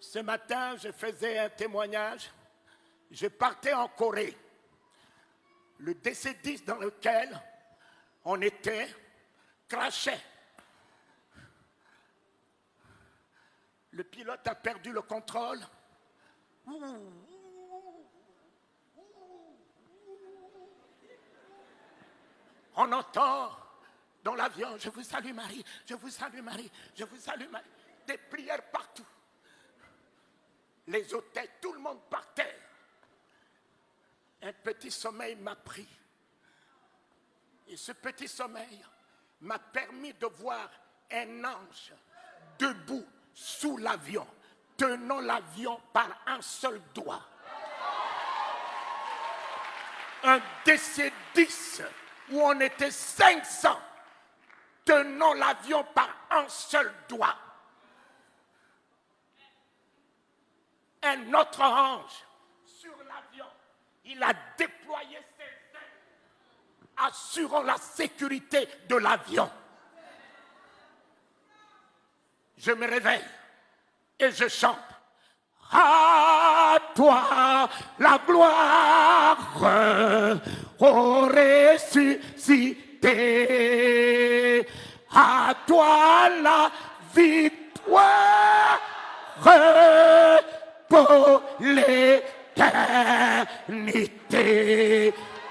Ce matin, je faisais un témoignage. Je partais en Corée. Le DC-10 dans lequel on était crachait. Le pilote a perdu le contrôle. On entend dans l'avion, je vous salue Marie, je vous salue Marie, je vous salue Marie. Des prières partout. Les hôtels, tout le monde par terre. Un petit sommeil m'a pris. Et ce petit sommeil m'a permis de voir un ange debout sous l'avion, tenant l'avion par un seul doigt. Un DC-10 où on était 500, tenant l'avion par un seul doigt. Un autre ange sur l'avion, il a déployé ses ailes, assurant la sécurité de l'avion. Je me réveille et je chante. À toi la gloire, ô ressuscité, à toi la victoire pour l'éternité.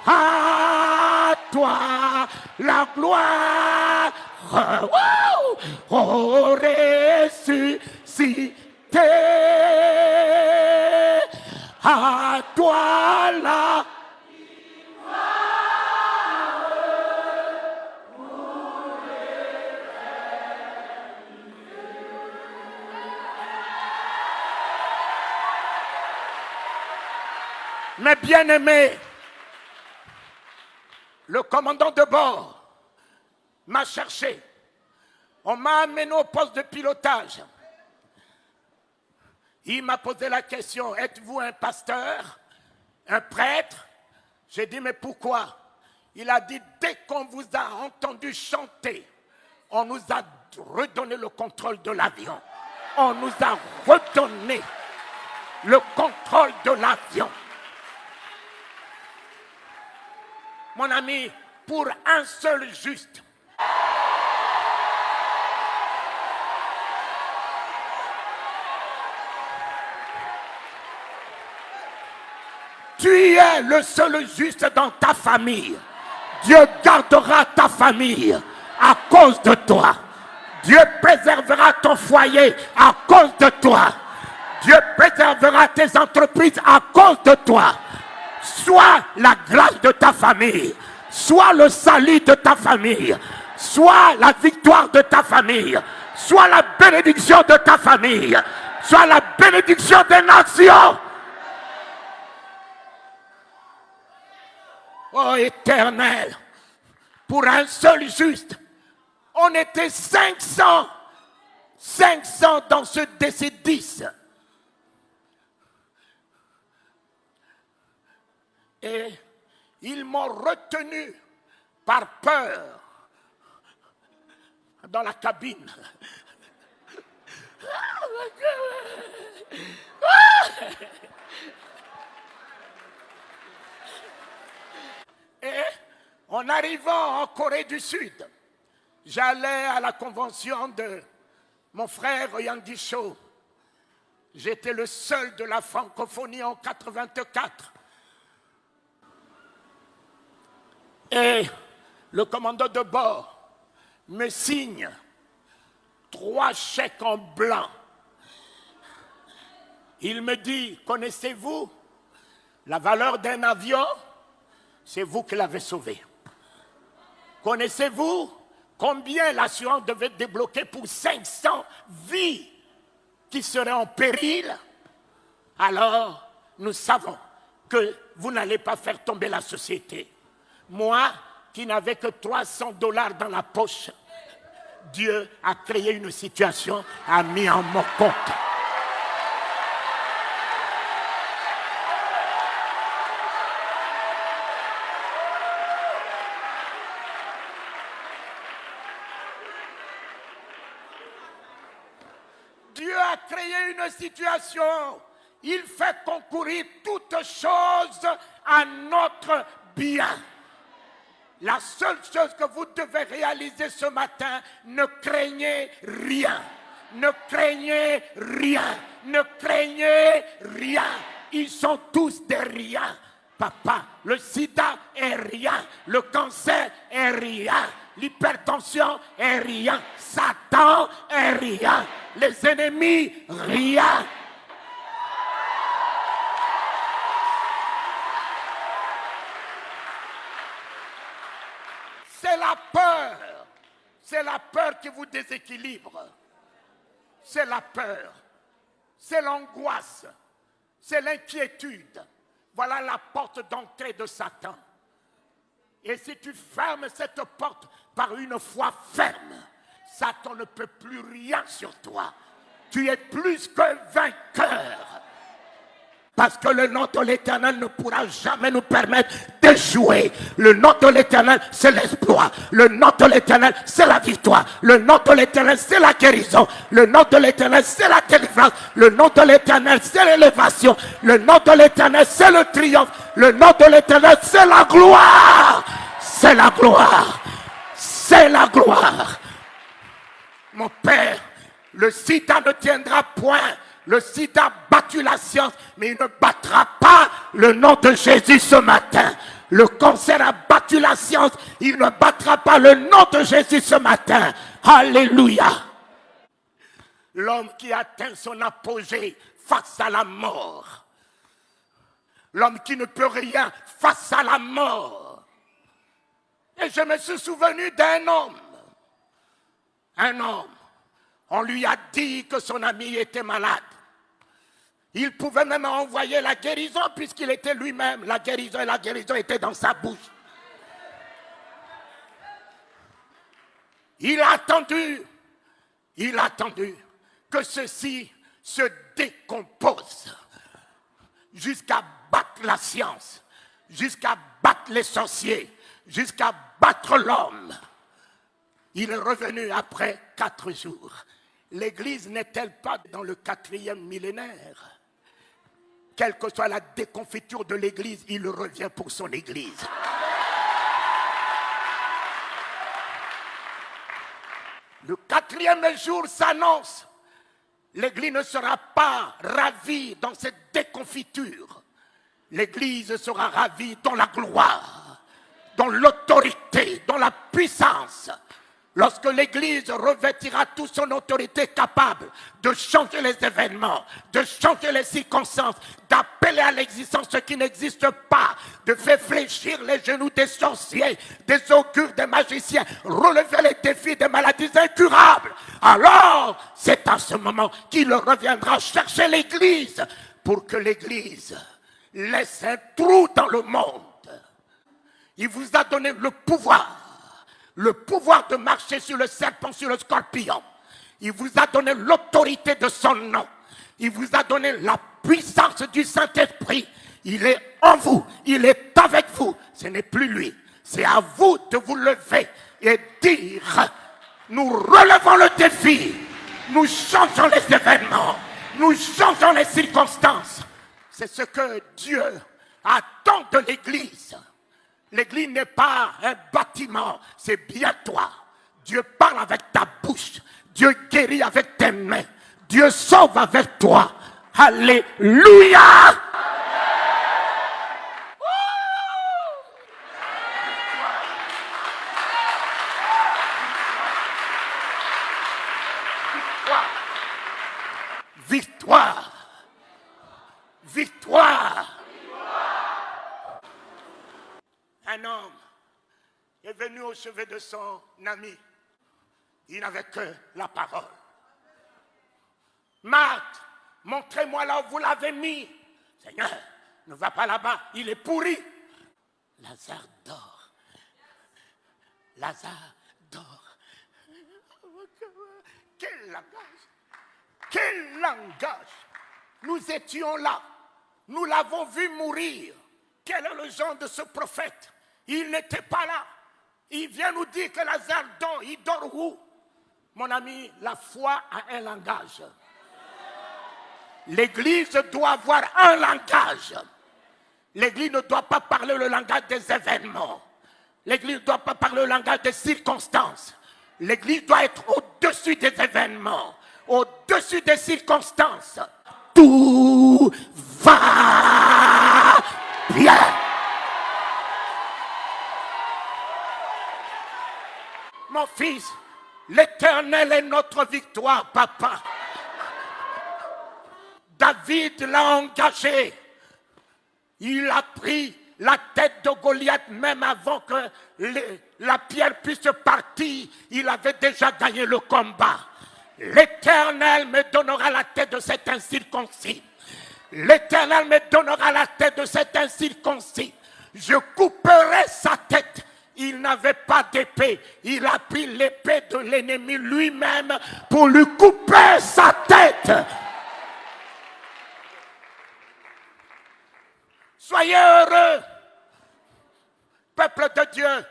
À toi la gloire, ô ressuscité. À toi la Mes bien-aimés, le commandant de bord m'a cherché. On m'a amené au poste de pilotage. Il m'a posé la question, êtes-vous un pasteur, un prêtre? J'ai dit, mais pourquoi? Il a dit, dès qu'on vous a entendu chanter, on nous a redonné le contrôle de l'avion. On nous a redonné le contrôle de l'avion. Mon ami, pour un seul juste, tu es le seul juste dans ta famille. Dieu gardera ta famille à cause de toi. Dieu préservera ton foyer à cause de toi. Dieu préservera tes entreprises à cause de toi. Soit la grâce de ta famille, soit le salut de ta famille, soit la victoire de ta famille, soit la bénédiction de ta famille, soit la bénédiction des nations. Oh Éternel, pour un seul juste, on était 500 dans ce DC-10. Et ils m'ont retenu par peur dans la cabine. Et en arrivant en Corée du Sud, j'allais à la convention de mon frère Yandi Cho. J'étais le seul de la francophonie en 84. Et le commandant de bord me signe 3 chèques en blanc. Il me dit, connaissez-vous la valeur d'un avion? C'est vous qui l'avez sauvé. Connaissez-vous combien l'assurance devait débloquer pour 500 vies qui seraient en péril? Alors, nous savons que vous n'allez pas faire tomber la société. Moi, qui n'avais que $300 dans la poche, Dieu a créé une situation, a mis en mon compte. Dieu a créé une situations, il fait concourir toutes choses à notre bien. La seule chose que vous devez réaliser ce matin, ne craignez rien. Ne craignez rien. Ne craignez rien. Ils sont tous des riens. Papa, le sida est rien. Le cancer est rien. L'hypertension est rien. Satan est rien. Les ennemis, rien. C'est la peur. C'est la peur qui vous déséquilibre. C'est la peur. C'est l'angoisse. C'est l'inquiétude. Voilà la porte d'entrée de Satan. Et si tu fermes cette porte par une foi ferme, Satan ne peut plus rien sur toi. Tu es plus que vainqueur. Parce que le nom de l'Éternel ne pourra jamais nous permettre d'échouer. Le nom de l'Éternel, c'est l'exploit. Le nom de l'Éternel, c'est la victoire. Le nom de l'Éternel, c'est la guérison. Le nom de l'Éternel, c'est la délivrance. Le nom de l'Éternel, c'est l'élévation. Le nom de l'Éternel, c'est le triomphe. Le nom de l'Éternel, c'est la gloire. C'est la gloire. C'est la gloire. Mon Père, le sida ne tiendra point. Le sida a battu la science, mais il ne battra pas le nom de Jésus ce matin. Le cancer a battu la science, il ne battra pas le nom de Jésus ce matin. Alléluia. L'homme qui atteint son apogée face à la mort. L'homme qui ne peut rien face à la mort. Et je me suis souvenu d'un homme. Un homme. On lui a dit que son ami était malade. Il pouvait même envoyer la guérison puisqu'il était lui-même. La guérison était dans sa bouche. Il a attendu que ceci se décompose jusqu'à battre la science, jusqu'à battre les sorciers, jusqu'à battre l'homme. Il est revenu après 4 jours. L'Église n'est-elle pas dans le 4e millénaire? Quelle que soit la déconfiture de l'Église, il revient pour son Église. Le 4e jour s'annonce. L'Église ne sera pas ravie dans cette déconfiture. L'Église sera ravie dans la gloire, dans l'autorité, dans la puissance. Lorsque l'Église revêtira toute son autorité capable de changer les événements, de changer les circonstances, d'appeler à l'existence ce qui n'existe pas, de faire fléchir les genoux des sorciers, des augures, des magiciens, relever les défis des maladies incurables, alors c'est à ce moment qu'il reviendra chercher l'Église pour que l'Église laisse un trou dans le monde. Il vous a donné le pouvoir de marcher sur le serpent, sur le scorpion. Il vous a donné l'autorité de son nom. Il vous a donné la puissance du Saint-Esprit. Il est en vous, il est avec vous. Ce n'est plus lui. C'est à vous de vous lever et dire, nous relevons le défi. Nous changeons les événements. Nous changeons les circonstances. C'est ce que Dieu attend de l'Église. L'Église n'est pas un bâtiment, c'est bien toi. Dieu parle avec ta bouche. Dieu guérit avec tes mains. Dieu sauve avec toi. Alléluia! Victoire! Victoire! Un homme est venu au chevet de son ami. Il n'avait que la parole. Marthe, montrez-moi là où vous l'avez mis. Seigneur, ne va pas là-bas, il est pourri. Lazare dort. Lazare dort. Quel langage! Quel langage! Nous étions là. Nous l'avons vu mourir. Quel est le genre de ce prophète? Il n'était pas là. Il vient nous dire que Lazare dort. Il dort où? Mon ami, la foi a un langage. L'Église doit avoir un langage. L'Église ne doit pas parler le langage des événements. L'Église ne doit pas parler le langage des circonstances. L'Église doit être au-dessus des événements, au-dessus des circonstances. Tout va bien. Mon fils, l'Éternel est notre victoire, papa. David l'a engagé. Il a pris la tête de Goliath même avant que la pierre puisse partir. Il avait déjà gagné le combat. L'Éternel me donnera la tête de cet incirconcis. L'Éternel me donnera la tête de cet incirconcis. Je couperai sa tête. Il n'avait pas d'épée. Il a pris l'épée de l'ennemi lui-même pour lui couper sa tête. Soyez heureux, peuple de Dieu.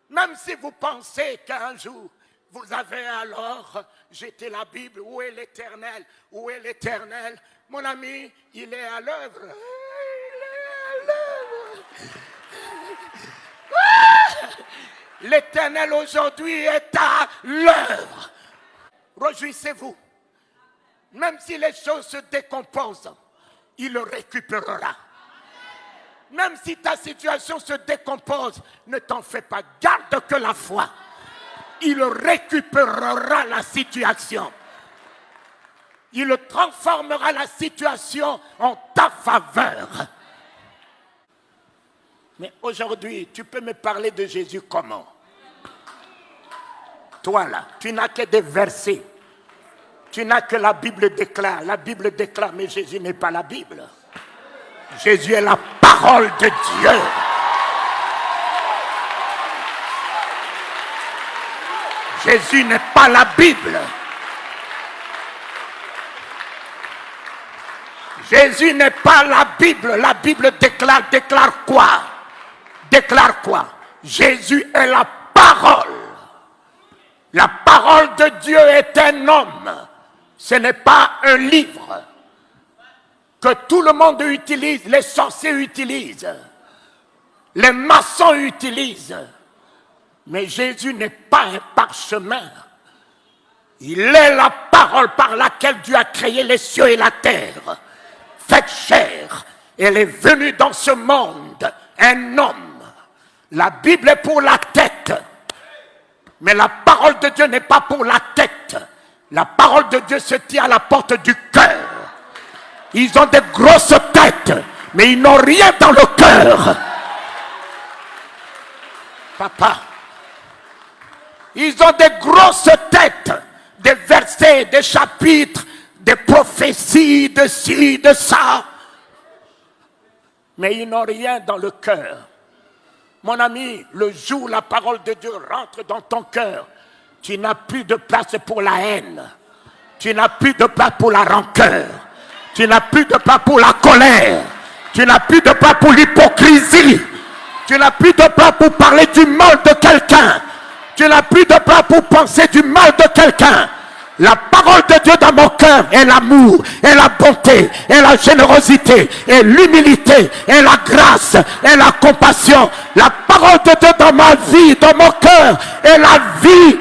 Même si vous pensez qu'un jour, vous avez alors jeté la Bible, où est l'Éternel? Où est l'Éternel? Mon ami, il est à l'œuvre. Il est à l'œuvre. L'Éternel aujourd'hui est à l'œuvre. Réjouissez-vous. Même si les choses se décomposent, il le récupérera. Même si ta situation se décompose, ne t'en fais pas. Garde que la foi. Il récupérera la situation. Il transformera la situation en ta faveur. Mais aujourd'hui, tu peux me parler de Jésus comment? Toi là, tu n'as que des versets. Tu n'as que la Bible déclare. La Bible déclare, mais Jésus n'est pas la Bible. Jésus est la parole de Dieu. Jésus n'est pas la Bible. Jésus n'est pas la Bible. La Bible déclare quoi? Déclare quoi? Jésus est la parole. La parole de Dieu est un homme. Ce n'est pas un livre que tout le monde utilise, les sorciers utilisent, les maçons utilisent. Mais Jésus n'est pas un parchemin. Il est la parole par laquelle Dieu a créé les cieux et la terre. Faite chair. Elle est venue dans ce monde, un homme. La Bible est pour la tête. Mais la parole de Dieu n'est pas pour la tête. La parole de Dieu se tient à la porte du cœur. Ils ont des grosses têtes, mais ils n'ont rien dans le cœur. Papa, ils ont des grosses têtes, des versets, des chapitres, des prophéties, de ci, de ça. Mais ils n'ont rien dans le cœur. Mon ami, le jour où la parole de Dieu rentre dans ton cœur, tu n'as plus de place pour la haine. Tu n'as plus de place pour la rancœur. Tu n'as plus de place pour la colère. Tu n'as plus de place pour l'hypocrisie. Tu n'as plus de place pour parler du mal de quelqu'un. Tu n'as plus de place pour penser du mal de quelqu'un. La parole de Dieu dans mon cœur est l'amour, est la bonté, est la générosité, est l'humilité, est la grâce, est la compassion. La parole de Dieu dans ma vie, dans mon cœur, est la vie,